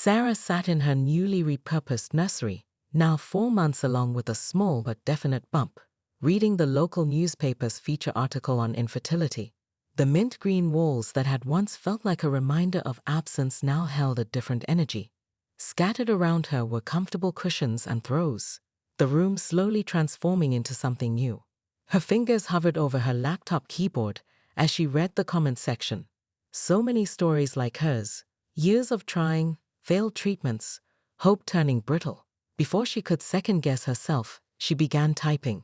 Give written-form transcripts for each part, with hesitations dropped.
Sarah sat in her newly repurposed nursery, now 4 months along with a small but definite bump, reading the local newspaper's feature article on infertility. The mint green walls that had once felt like a reminder of absence now held a different energy. Scattered around her were comfortable cushions and throws, the room slowly transforming into something new. Her fingers hovered over her laptop keyboard as she read the comment section. So many stories like hers, years of trying, failed treatments, hope turning brittle. Before she could second-guess herself, she began typing.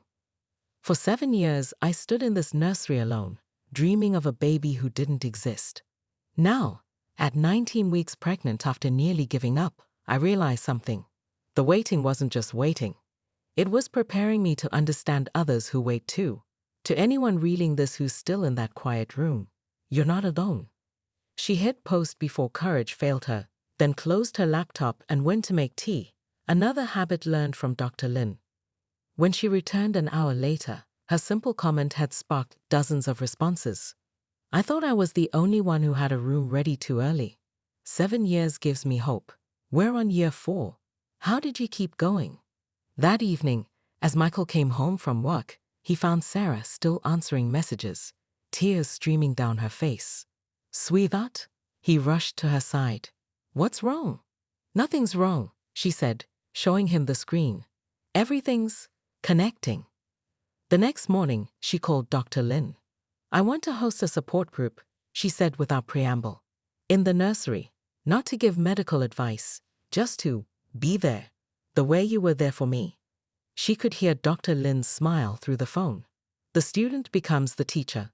For 7 years, I stood in this nursery alone, dreaming of a baby who didn't exist. Now, at 19 weeks pregnant after nearly giving up, I realized something. The waiting wasn't just waiting. It was preparing me to understand others who wait too. To anyone reading this who's still in that quiet room, you're not alone. She hit post before courage failed her, then closed her laptop and went to make tea, another habit learned from Dr. Lin. When she returned an hour later, her simple comment had sparked dozens of responses. I thought I was the only one who had a room ready too early. 7 years gives me hope. We're on year 4. How did you keep going? That evening, as Michael came home from work, he found Sarah still answering messages, tears streaming down her face. Sweetheart? He rushed to her side. What's wrong? Nothing's wrong, she said, showing him the screen. Everything's connecting. The next morning, she called Dr. Lin. I want to host a support group, she said without preamble. In the nursery, not to give medical advice, just to be there, the way you were there for me. She could hear Dr. Lin's smile through the phone. The student becomes the teacher.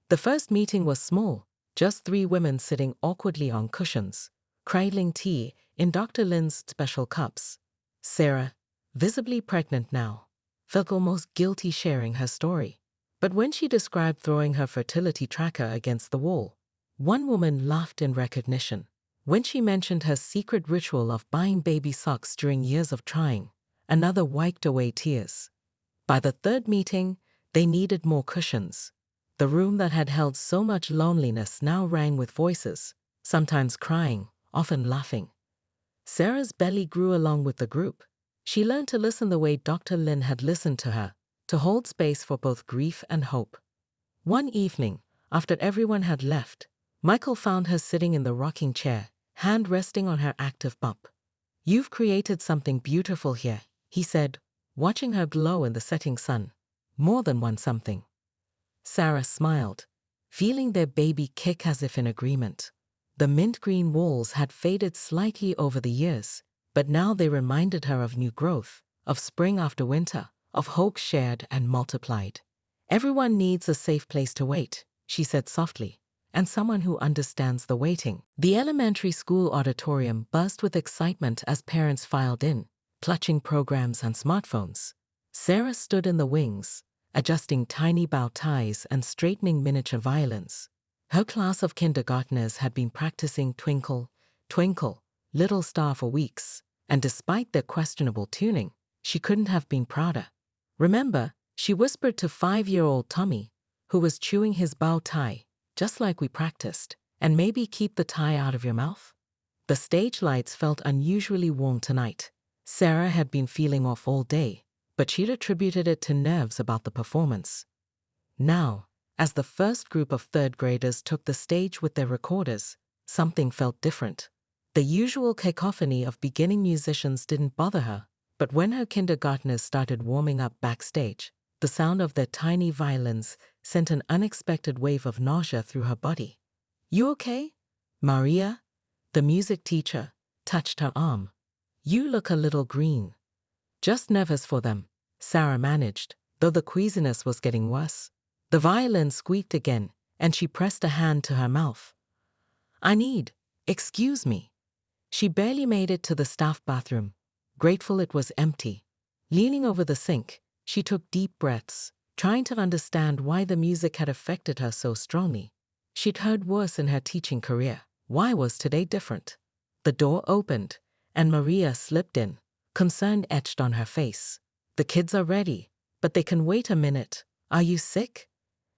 The first meeting was small, just 3 women sitting awkwardly on cushions, cradling tea in Dr. Lin's special cups. Sarah, visibly pregnant now, felt almost guilty sharing her story. But when she described throwing her fertility tracker against the wall, one woman laughed in recognition. When she mentioned her secret ritual of buying baby socks during years of trying, another wiped away tears. By the 3rd meeting, they needed more cushions. The room that had held so much loneliness now rang with voices, sometimes crying, often laughing. Sarah's belly grew along with the group. She learned to listen the way Dr. Lin had listened to her, to hold space for both grief and hope. One evening, after everyone had left, Michael found her sitting in the rocking chair, hand resting on her active bump. You've created something beautiful here, he said, watching her glow in the setting sun. More than one something. Sarah smiled, feeling their baby kick as if in agreement. The mint green walls had faded slightly over the years, but now they reminded her of new growth, of spring after winter, of hope shared and multiplied. Everyone needs a safe place to wait, she said softly, and someone who understands the waiting. The elementary school auditorium buzzed with excitement as parents filed in, clutching programs and smartphones. Sarah stood in the wings, adjusting tiny bow ties and straightening miniature violins. Her class of kindergartners had been practicing Twinkle, Twinkle, Little Star for weeks, and despite their questionable tuning, she couldn't have been prouder. Remember, she whispered to 5-year-old Tommy, who was chewing his bow tie, just like we practiced, and maybe keep the tie out of your mouth? The stage lights felt unusually warm tonight. Sarah had been feeling off all day, but she'd attributed it to nerves about the performance. Now, as the first group of 3rd graders took the stage with their recorders, something felt different. The usual cacophony of beginning musicians didn't bother her, but when her kindergartners started warming up backstage, the sound of their tiny violins sent an unexpected wave of nausea through her body. You okay? Maria, the music teacher, touched her arm. You look a little green. Just nervous for them, Sarah managed, though the queasiness was getting worse. The violin squeaked again, and she pressed a hand to her mouth. Excuse me. She barely made it to the staff bathroom, grateful it was empty. Leaning over the sink, she took deep breaths, trying to understand why the music had affected her so strongly. She'd heard worse in her teaching career. Why was today different? The door opened, and Maria slipped in, concern etched on her face. The kids are ready, but they can wait a minute. Are you sick?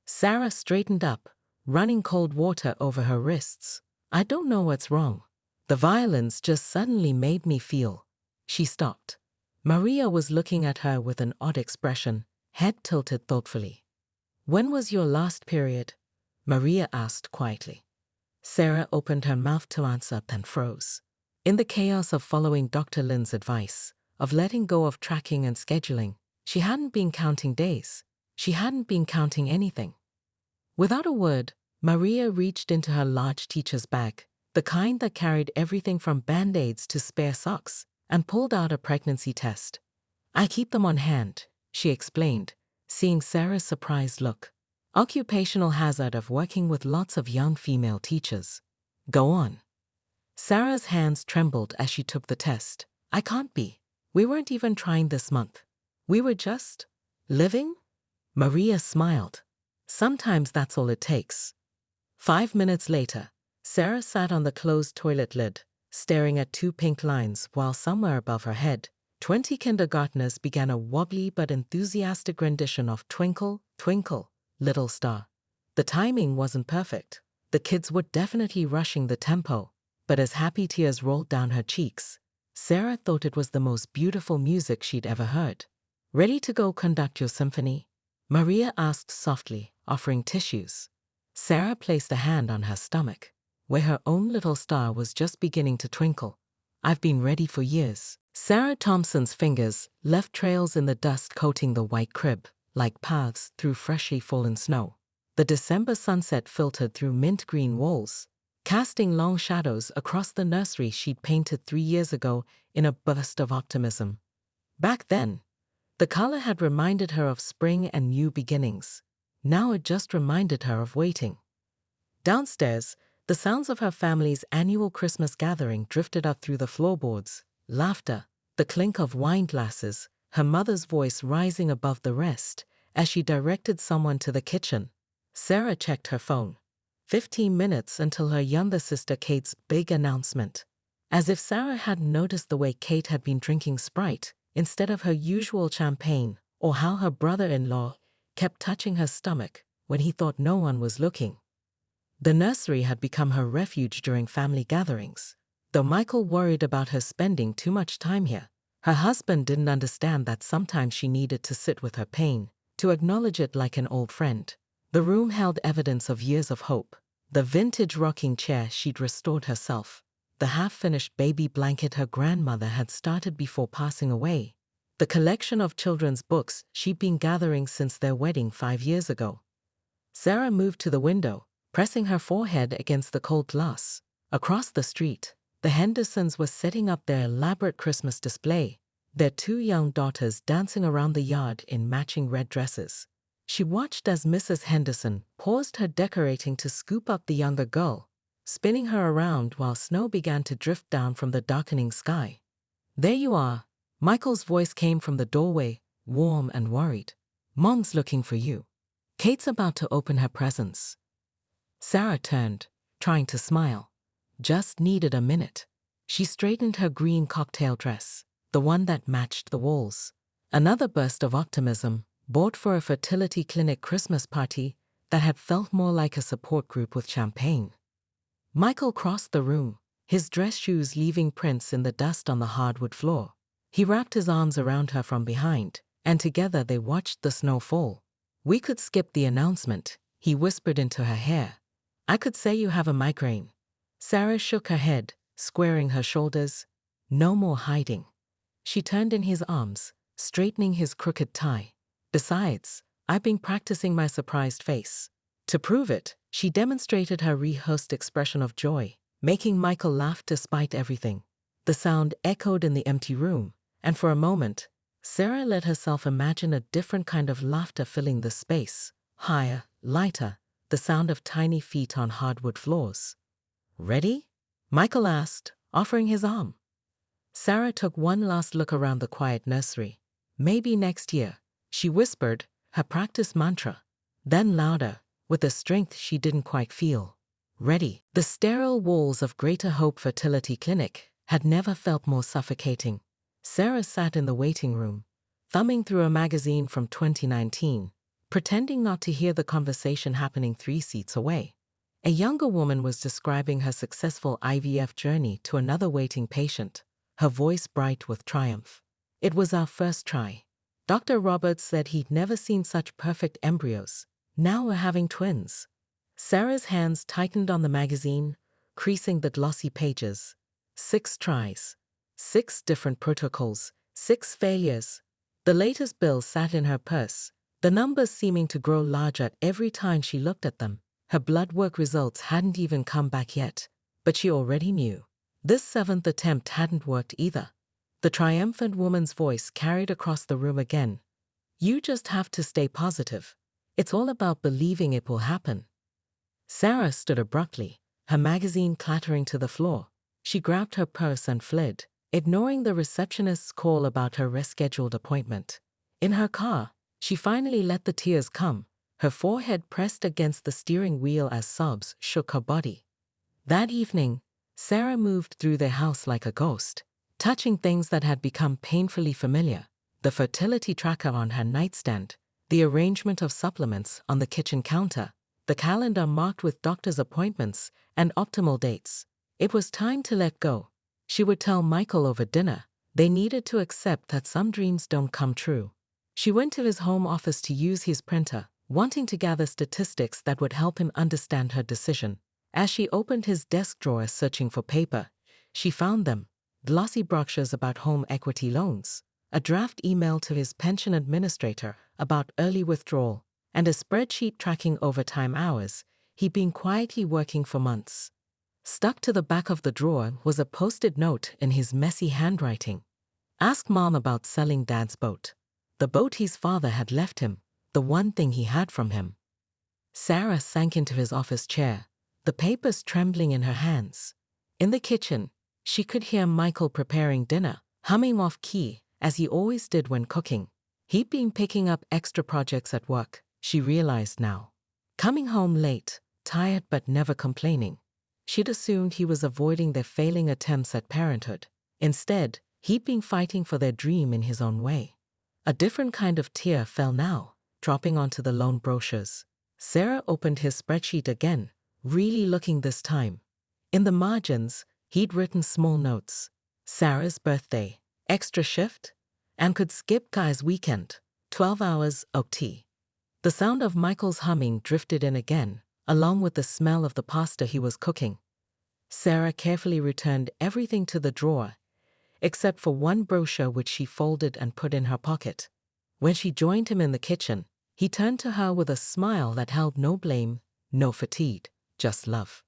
Sarah straightened up, running cold water over her wrists. I don't know what's wrong, The violence just suddenly made me feel. She stopped. Maria was looking at her with an odd expression, head tilted thoughtfully. When was your last period? Maria asked quietly. Sarah opened her mouth to answer, then froze. In the chaos of following Dr. Lynn's advice, of letting go of tracking and scheduling, she hadn't been counting days. She hadn't been counting anything. Without a word, Maria reached into her large teacher's bag, the kind that carried everything from band-aids to spare socks, and pulled out a pregnancy test. I keep them on hand, she explained, seeing Sarah's surprised look. Occupational hazard of working with lots of young female teachers. Go on. Sarah's hands trembled as she took the test. I can't be. We weren't even trying this month. We were just living? Maria smiled. Sometimes that's all it takes. 5 minutes later, Sarah sat on the closed toilet lid, staring at 2 pink lines while somewhere above her head, 20 kindergartners began a wobbly but enthusiastic rendition of Twinkle, Twinkle, Little Star. The timing wasn't perfect. The kids were definitely rushing the tempo, but as happy tears rolled down her cheeks, Sarah thought it was the most beautiful music she'd ever heard. Ready to go conduct your symphony? Maria asked softly, offering tissues. Sarah placed a hand on her stomach, where her own little star was just beginning to twinkle. I've been ready for years. Sarah Thompson's fingers left trails in the dust coating the white crib, like paths through freshly fallen snow. The December sunset filtered through mint green walls, casting long shadows across the nursery she'd painted 3 years ago in a burst of optimism. Back then, the color had reminded her of spring and new beginnings. Now it just reminded her of waiting. Downstairs, the sounds of her family's annual Christmas gathering drifted up through the floorboards. Laughter, the clink of wine glasses, her mother's voice rising above the rest as she directed someone to the kitchen. Sarah checked her phone. 15 minutes until her younger sister Kate's big announcement. As if Sarah hadn't noticed the way Kate had been drinking Sprite instead of her usual champagne, or how her brother-in-law kept touching her stomach when he thought no one was looking. The nursery had become her refuge during family gatherings. Though Michael worried about her spending too much time here, her husband didn't understand that sometimes she needed to sit with her pain, to acknowledge it like an old friend. The room held evidence of years of hope. The vintage rocking chair she'd restored herself. The half-finished baby blanket her grandmother had started before passing away. The collection of children's books she'd been gathering since their wedding 5 years ago. Sarah moved to the window, pressing her forehead against the cold glass. Across the street, the Hendersons were setting up their elaborate Christmas display, their 2 young daughters dancing around the yard in matching red dresses. She watched as Mrs. Henderson paused her decorating to scoop up the younger girl, spinning her around while snow began to drift down from the darkening sky. There you are. Michael's voice came from the doorway, warm and worried. Mom's looking for you. Kate's about to open her presents. Sarah turned, trying to smile. Just needed a minute. She straightened her green cocktail dress, the one that matched the walls. Another burst of optimism, bought for a fertility clinic Christmas party that had felt more like a support group with champagne. Michael crossed the room, his dress shoes leaving prints in the dust on the hardwood floor. He wrapped his arms around her from behind, and together they watched the snow fall. We could skip the announcement, he whispered into her hair. I could say you have a migraine. Sarah shook her head, squaring her shoulders. No more hiding. She turned in his arms, straightening his crooked tie. Besides, I've been practicing my surprised face. To prove it, she demonstrated her rehearsed expression of joy, making Michael laugh despite everything. The sound echoed in the empty room, and for a moment, Sarah let herself imagine a different kind of laughter filling the space. Higher, lighter, the sound of tiny feet on hardwood floors. Ready? Michael asked, offering his arm. Sarah took one last look around the quiet nursery. Maybe next year, she whispered, her practice mantra. Then louder, with a strength she didn't quite feel. Ready. The sterile walls of Greater Hope Fertility Clinic had never felt more suffocating. Sarah sat in the waiting room, thumbing through a magazine from 2019, pretending not to hear the conversation happening 3 seats away. A younger woman was describing her successful IVF journey to another waiting patient, her voice bright with triumph. "It was our first try. Dr. Roberts said he'd never seen such perfect embryos. Now we're having twins." Sarah's hands tightened on the magazine, creasing the glossy pages. 6 tries. 6 different protocols. 6 failures. The latest bill sat in her purse, the numbers seeming to grow larger every time she looked at them. Her blood work results hadn't even come back yet, but she already knew. This 7th attempt hadn't worked either. The triumphant woman's voice carried across the room again. "You just have to stay positive. It's all about believing it will happen." Sarah stood abruptly, her magazine clattering to the floor. She grabbed her purse and fled, ignoring the receptionist's call about her rescheduled appointment. In her car, she finally let the tears come, her forehead pressed against the steering wheel as sobs shook her body. That evening, Sarah moved through their house like a ghost, touching things that had become painfully familiar: the fertility tracker on her nightstand, the arrangement of supplements on the kitchen counter, the calendar marked with doctor's appointments and optimal dates. It was time to let go. She would tell Michael over dinner they needed to accept that some dreams don't come true. She went to his home office to use his printer, wanting to gather statistics that would help him understand her decision. As she opened his desk drawer searching for paper, she found them: glossy brochures about home equity loans, a draft email to his pension administrator about early withdrawal, and a spreadsheet tracking overtime hours he'd been quietly working for months. Stuck to the back of the drawer was a post-it note in his messy handwriting. "Ask Mom about selling Dad's boat." The boat his father had left him, the one thing he had from him. Sarah sank into his office chair, the papers trembling in her hands. In the kitchen, she could hear Michael preparing dinner, humming off key, as he always did when cooking. He'd been picking up extra projects at work, she realized now. Coming home late, tired but never complaining. She'd assumed he was avoiding their failing attempts at parenthood. Instead, he'd been fighting for their dream in his own way. A different kind of tear fell now, dropping onto the loan brochures. Sarah opened his spreadsheet again, really looking this time. In the margins, he'd written small notes: Sarah's birthday, extra shift, and could skip Guy's weekend, 12 hours OT. The sound of Michael's humming drifted in again, along with the smell of the pasta he was cooking. Sarah carefully returned everything to the drawer, except for one brochure which she folded and put in her pocket. When she joined him in the kitchen, he turned to her with a smile that held no blame, no fatigue, just love.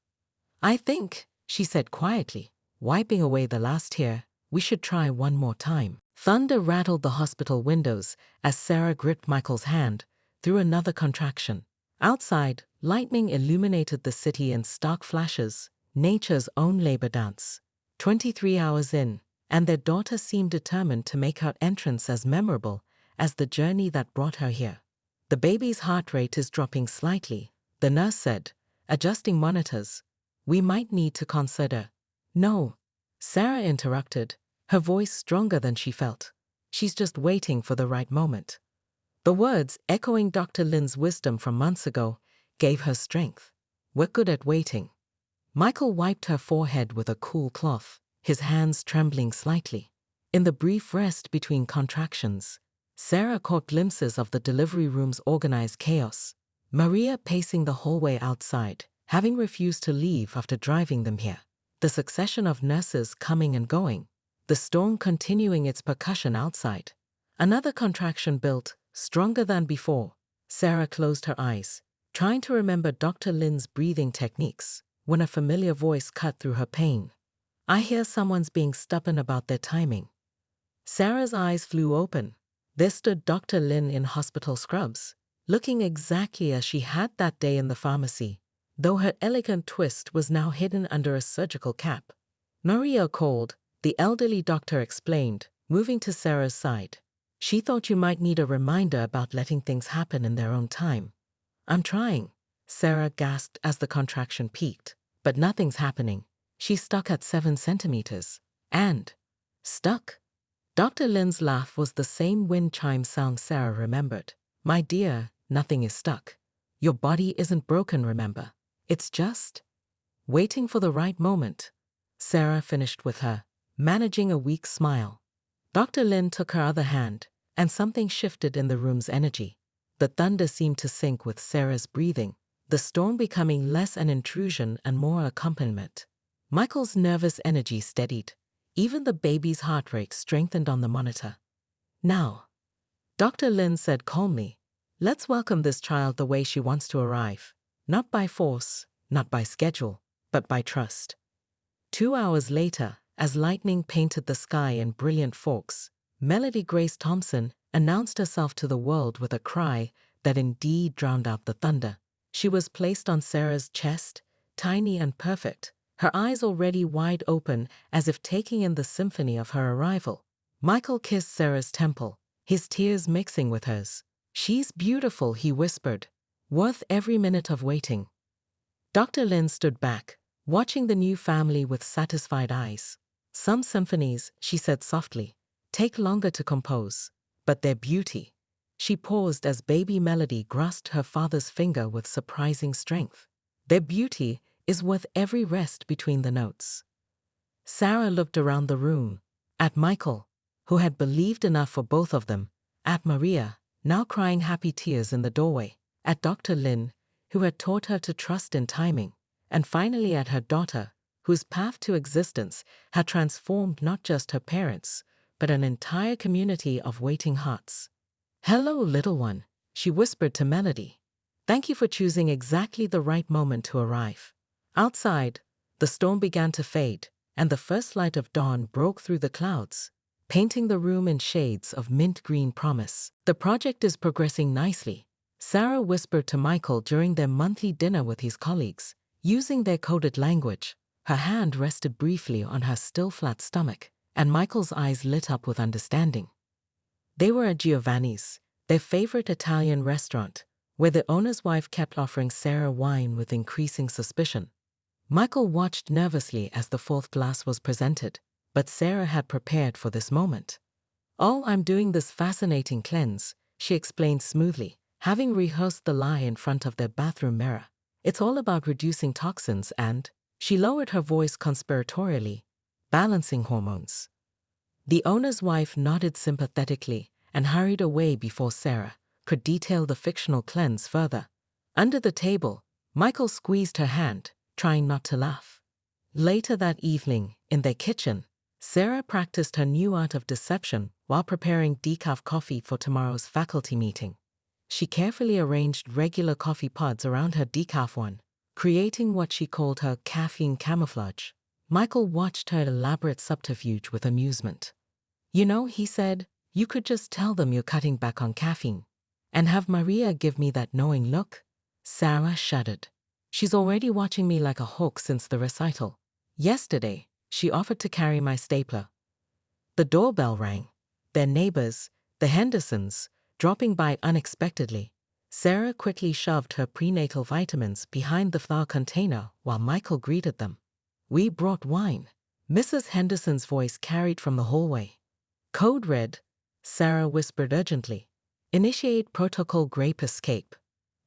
"I think," she said quietly, wiping away the last tear, "we should try one more time." Thunder rattled the hospital windows as Sarah gripped Michael's hand, through another contraction. Outside, lightning illuminated the city in stark flashes, nature's own labor dance. 23 hours in, and their daughter seemed determined to make her entrance as memorable as the journey that brought her here. "The baby's heart rate is dropping slightly," the nurse said, adjusting monitors. "We might need to consider." "No," Sarah interrupted, her voice stronger than she felt. "She's just waiting for the right moment." The words, echoing Dr. Lin's wisdom from months ago, gave her strength. "We're good at waiting." Michael wiped her forehead with a cool cloth, his hands trembling slightly. In the brief rest between contractions, Sarah caught glimpses of the delivery room's organized chaos. Maria pacing the hallway outside, having refused to leave after driving them here. The succession of nurses coming and going. The storm continuing its percussion outside. Another contraction built, stronger than before. Sarah closed her eyes, trying to remember Dr. Lin's breathing techniques, when a familiar voice cut through her pain. "I hear someone's being stubborn about their timing." Sarah's eyes flew open. There stood Dr. Lin in hospital scrubs, looking exactly as she had that day in the pharmacy, though her elegant twist was now hidden under a surgical cap. "Maria called," the elderly doctor explained, moving to Sarah's side. "She thought you might need a reminder about letting things happen in their own time." "I'm trying," Sarah gasped as the contraction peaked. "But nothing's happening. She's stuck at 7 centimeters. And stuck." Dr. Lin's laugh was the same wind chime sound Sarah remembered. "My dear, nothing is stuck. Your body isn't broken, remember. It's just waiting for the right moment. Sarah finished with her, managing a weak smile. Dr. Lin took her other hand, and something shifted in the room's energy. The thunder seemed to sync with Sarah's breathing, the storm becoming less an intrusion and more accompaniment. Michael's nervous energy steadied. Even the baby's heart rate strengthened on the monitor. Now, Dr. Lin said calmly, let's welcome this child the way she wants to arrive. Not by force, not by schedule, but by trust. 2 hours later, as lightning painted the sky in brilliant forks, Melody Grace Thompson announced herself to the world with a cry that indeed drowned out the thunder. She was placed on Sarah's chest, tiny and perfect, her eyes already wide open as if taking in the symphony of her arrival. Michael kissed Sarah's temple, his tears mixing with hers. She's beautiful, he whispered, worth every minute of waiting. Dr. Lin stood back, watching the new family with satisfied eyes. Some symphonies, she said softly, take longer to compose, but their beauty. She paused as baby Melody grasped her father's finger with surprising strength. Their beauty is worth every rest between the notes. Sarah looked around the room, at Michael, who had believed enough for both of them, at Maria, now crying happy tears in the doorway, at Dr. Lin, who had taught her to trust in timing, and finally at her daughter, whose path to existence had transformed not just her parents, but an entire community of waiting hearts. Hello, little one, she whispered to Melody. Thank you for choosing exactly the right moment to arrive. Outside, the storm began to fade, and the first light of dawn broke through the clouds, painting the room in shades of mint green promise. The project is progressing nicely, Sarah whispered to Michael during their monthly dinner with his colleagues. Using their coded language, her hand rested briefly on her still flat stomach, and Michael's eyes lit up with understanding. They were at Giovanni's, their favorite Italian restaurant, where the owner's wife kept offering Sarah wine with increasing suspicion. Michael watched nervously as the fourth glass was presented, but Sarah had prepared for this moment. Oh, I'm doing this fascinating cleanse, she explained smoothly, having rehearsed the lie in front of their bathroom mirror. It's all about reducing toxins and, she lowered her voice conspiratorially, balancing hormones. The owner's wife nodded sympathetically and hurried away before Sarah could detail the fictional cleanse further. Under the table, Michael squeezed her hand, trying not to laugh. Later that evening, in their kitchen, Sarah practiced her new art of deception while preparing decaf coffee for tomorrow's faculty meeting. She carefully arranged regular coffee pods around her decaf one, creating what she called her caffeine camouflage. Michael watched her elaborate subterfuge with amusement. You know, he said, you could just tell them you're cutting back on caffeine. And have Maria give me that knowing look? Sarah shuddered. She's already watching me like a hawk since the recital. Yesterday, she offered to carry my stapler. The doorbell rang. Their neighbors, the Hendersons, dropping by unexpectedly. Sarah quickly shoved her prenatal vitamins behind the flour container while Michael greeted them. We brought wine. Mrs. Henderson's voice carried from the hallway. Code red, Sarah whispered urgently. Initiate Protocol Grape Escape.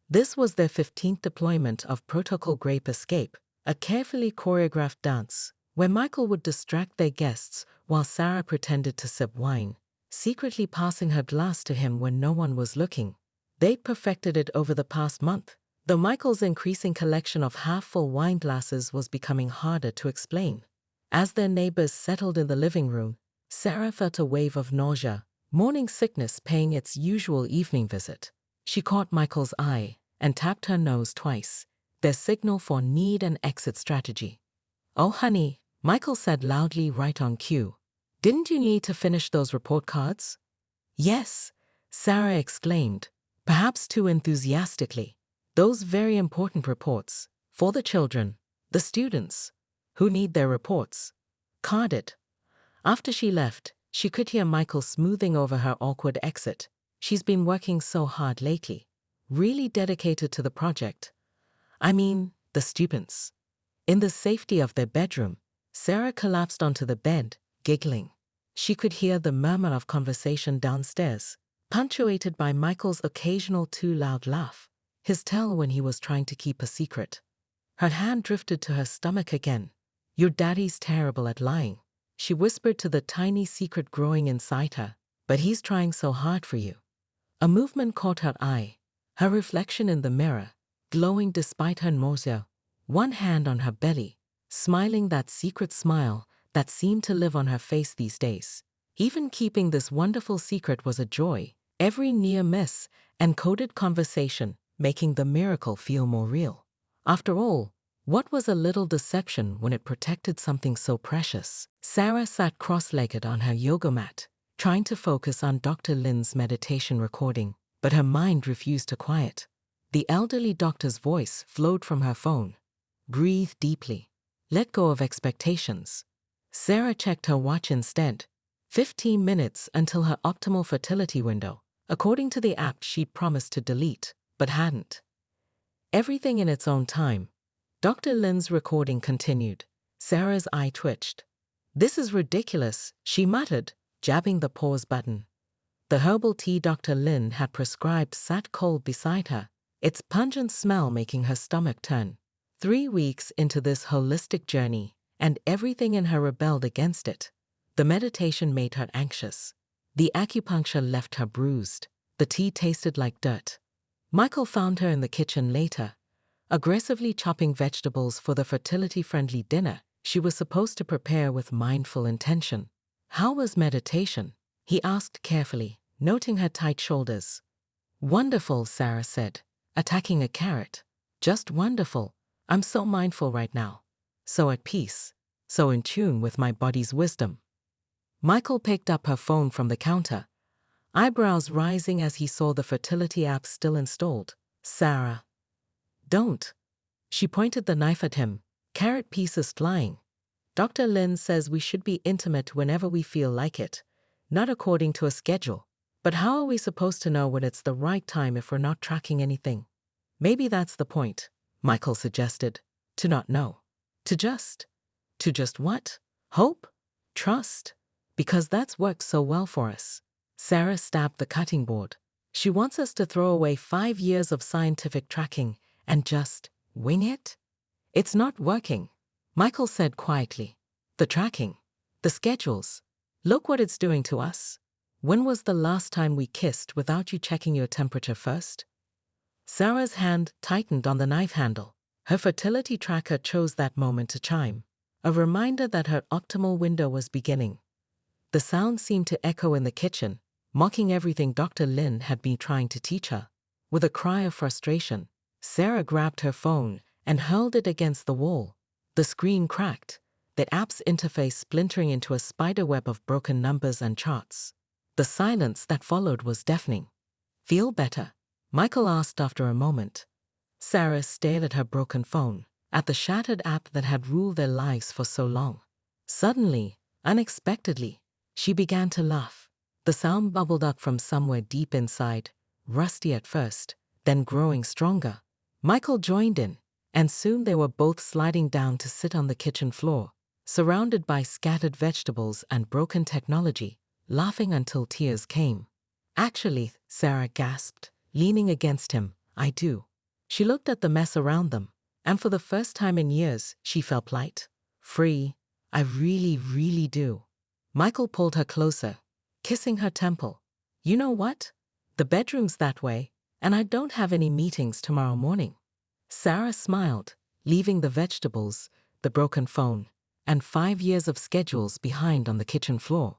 This was their 15th deployment of Protocol Grape Escape, a carefully choreographed dance, where Michael would distract their guests while Sarah pretended to sip wine, secretly passing her glass to him when no one was looking. They'd perfected it over the past month, though Michael's increasing collection of half-full wine glasses was becoming harder to explain. As their neighbors settled in the living room, Sarah felt a wave of nausea, morning sickness paying its usual evening visit. She caught Michael's eye and tapped her nose twice, their signal for need and exit strategy. Oh honey, Michael said loudly right on cue. Didn't you need to finish those report cards? Yes, Sarah exclaimed, perhaps too enthusiastically. Those very important reports, for the children, the students, who need their reports. Carded. After she left, she could hear Michael smoothing over her awkward exit. She's been working so hard lately, really dedicated to the project. I mean, the students. In the safety of their bedroom, Sarah collapsed onto the bed, giggling. She could hear the murmur of conversation downstairs, punctuated by Michael's occasional too loud laugh, his tell when he was trying to keep a secret. Her hand drifted to her stomach again. Your daddy's terrible at lying, she whispered to the tiny secret growing inside her. But he's trying so hard for you. A movement caught her eye, her reflection in the mirror, glowing despite her nausea, one hand on her belly, smiling that secret smile that seemed to live on her face these days. Even keeping this wonderful secret was a joy, every near miss and coded conversation making the miracle feel more real. After all, what was a little deception when it protected something so precious? Sarah sat cross-legged on her yoga mat, trying to focus on Dr. Lin's meditation recording, but her mind refused to quiet. The elderly doctor's voice flowed from her phone. Breathe deeply. Let go of expectations. Sarah checked her watch instead. 15 minutes until her optimal fertility window, according to the app she'd promised to delete, but hadn't. Everything in its own time. Dr. Lin's recording continued. Sarah's eye twitched. This is ridiculous, she muttered, jabbing the pause button. The herbal tea Dr. Lin had prescribed sat cold beside her, its pungent smell making her stomach turn. 3 weeks into this holistic journey, and everything in her rebelled against it. The meditation made her anxious. The acupuncture left her bruised. The tea tasted like dirt. Michael found her in the kitchen later, aggressively chopping vegetables for the fertility-friendly dinner she was supposed to prepare with mindful intention. How was meditation? He asked carefully, noting her tight shoulders. Wonderful, Sarah said, attacking a carrot. Just wonderful. I'm so mindful right now. So at peace. So in tune with my body's wisdom. Michael picked up her phone from the counter, eyebrows rising as he saw the fertility app still installed. Sarah. Don't. She pointed the knife at him, carrot pieces flying. Dr. Lin says we should be intimate whenever we feel like it, not according to a schedule. But how are we supposed to know when it's the right time if we're not tracking anything? Maybe that's the point, Michael suggested. To not know. To just what? Hope? Trust? Because that's worked so well for us. Sarah stabbed the cutting board. She wants us to throw away 5 years of scientific tracking and just wing it? It's not working, Michael said quietly. The tracking, the schedules, look what it's doing to us. When was the last time we kissed without you checking your temperature first? Sarah's hand tightened on the knife handle. Her fertility tracker chose that moment to chime, a reminder that her optimal window was beginning. The sound seemed to echo in the kitchen, mocking everything Dr. Lin had been trying to teach her. With a cry of frustration, Sarah grabbed her phone and hurled it against the wall. The screen cracked, the app's interface splintering into a spiderweb of broken numbers and charts. The silence that followed was deafening. Feel better? Michael asked after a moment. Sarah stared at her broken phone, at the shattered app that had ruled their lives for so long. Suddenly, unexpectedly, she began to laugh. The sound bubbled up from somewhere deep inside, rusty at first, then growing stronger. Michael joined in, and soon they were both sliding down to sit on the kitchen floor, surrounded by scattered vegetables and broken technology, laughing until tears came. Actually, Sarah gasped, leaning against him, I do. She looked at the mess around them, and for the first time in years, she felt light, free. I really, really do. Michael pulled her closer, kissing her temple. You know what? The bedroom's that way, and I don't have any meetings tomorrow morning. Sarah smiled, leaving the vegetables, the broken phone, and 5 years of schedules behind on the kitchen floor.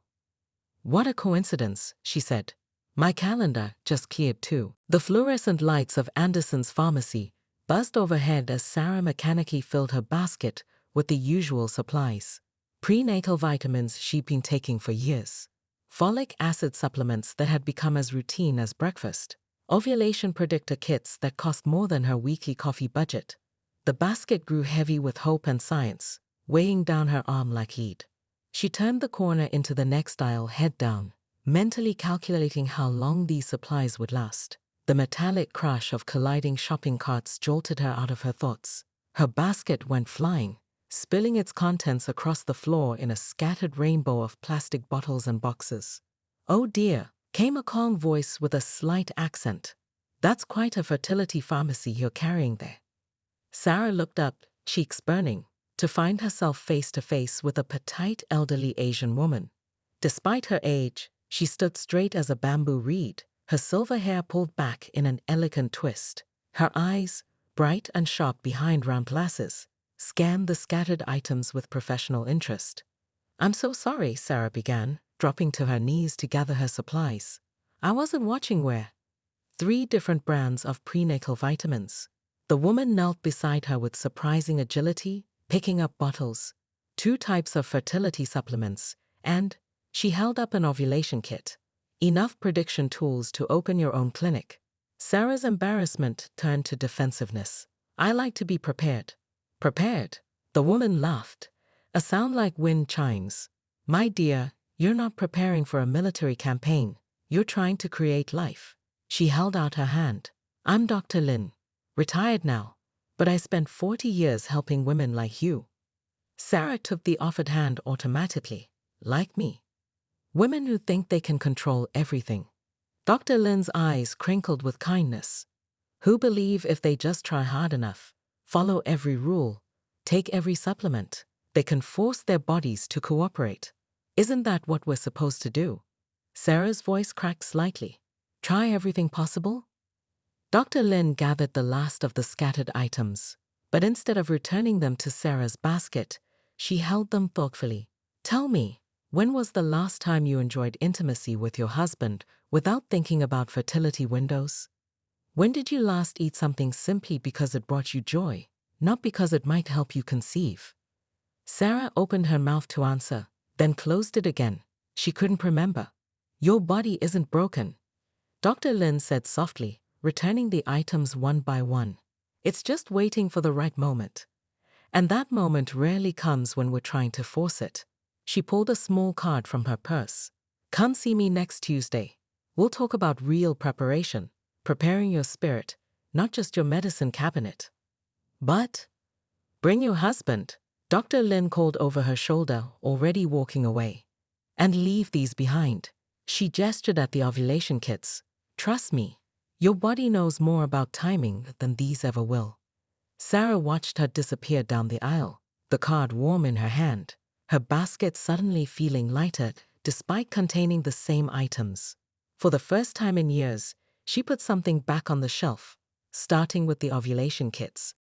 What a coincidence, she said. My calendar just cleared too. The fluorescent lights of Anderson's pharmacy buzzed overhead as Sarah mechanically filled her basket with the usual supplies. Prenatal vitamins she'd been taking for years. Folic acid supplements that had become as routine as breakfast. Ovulation predictor kits that cost more than her weekly coffee budget. The basket grew heavy with hope and science, weighing down her arm like lead. She turned the corner into the next aisle head down, mentally calculating how long these supplies would last. The metallic crash of colliding shopping carts jolted her out of her thoughts. Her basket went flying, spilling its contents across the floor in a scattered rainbow of plastic bottles and boxes. Oh dear, came a calm voice with a slight accent. That's quite a fertility pharmacy you're carrying there. Sarah looked up, cheeks burning, to find herself face to face with a petite elderly Asian woman. Despite her age, she stood straight as a bamboo reed, her silver hair pulled back in an elegant twist. Her eyes, bright and sharp behind round glasses, scanned the scattered items with professional interest. "I'm so sorry," Sarah began, dropping to her knees to gather her supplies. "I wasn't watching where." 3 different brands of prenatal vitamins. The woman knelt beside her with surprising agility, picking up bottles. 2 types of fertility supplements, and she held up an ovulation kit. Enough prediction tools to open your own clinic. Sarah's embarrassment turned to defensiveness. "I like to be prepared." "Prepared?" The woman laughed, a sound like wind chimes. "My dear, you're not preparing for a military campaign. You're trying to create life." She held out her hand. "I'm Dr. Lin. Retired now, but I spent 40 years helping women like you." Sarah took the offered hand automatically. "Like me. Women who think they can control everything." Dr. Lin's eyes crinkled with kindness. "Who believe if they just try hard enough, follow every rule, take every supplement, they can force their bodies to cooperate. Isn't that what we're supposed to do?" Sarah's voice cracked slightly. "Try everything possible?" Dr. Lin gathered the last of the scattered items, but instead of returning them to Sarah's basket, she held them thoughtfully. "Tell me, when was the last time you enjoyed intimacy with your husband without thinking about fertility windows? When did you last eat something simply because it brought you joy, not because it might help you conceive?" Sarah opened her mouth to answer, then closed it again. She couldn't remember. "Your body isn't broken," Dr. Lin said softly, returning the items one by one. "It's just waiting for the right moment. And that moment rarely comes when we're trying to force it." She pulled a small card from her purse. "Come see me next Tuesday. We'll talk about real preparation, preparing your spirit, not just your medicine cabinet." "But bring your husband," Dr. Lin called over her shoulder, already walking away. "And leave these behind." She gestured at the ovulation kits. "Trust me, your body knows more about timing than these ever will." Sarah watched her disappear down the aisle, the card warm in her hand, her basket suddenly feeling lighter despite containing the same items. For the first time in years, she put something back on the shelf, starting with the ovulation kits.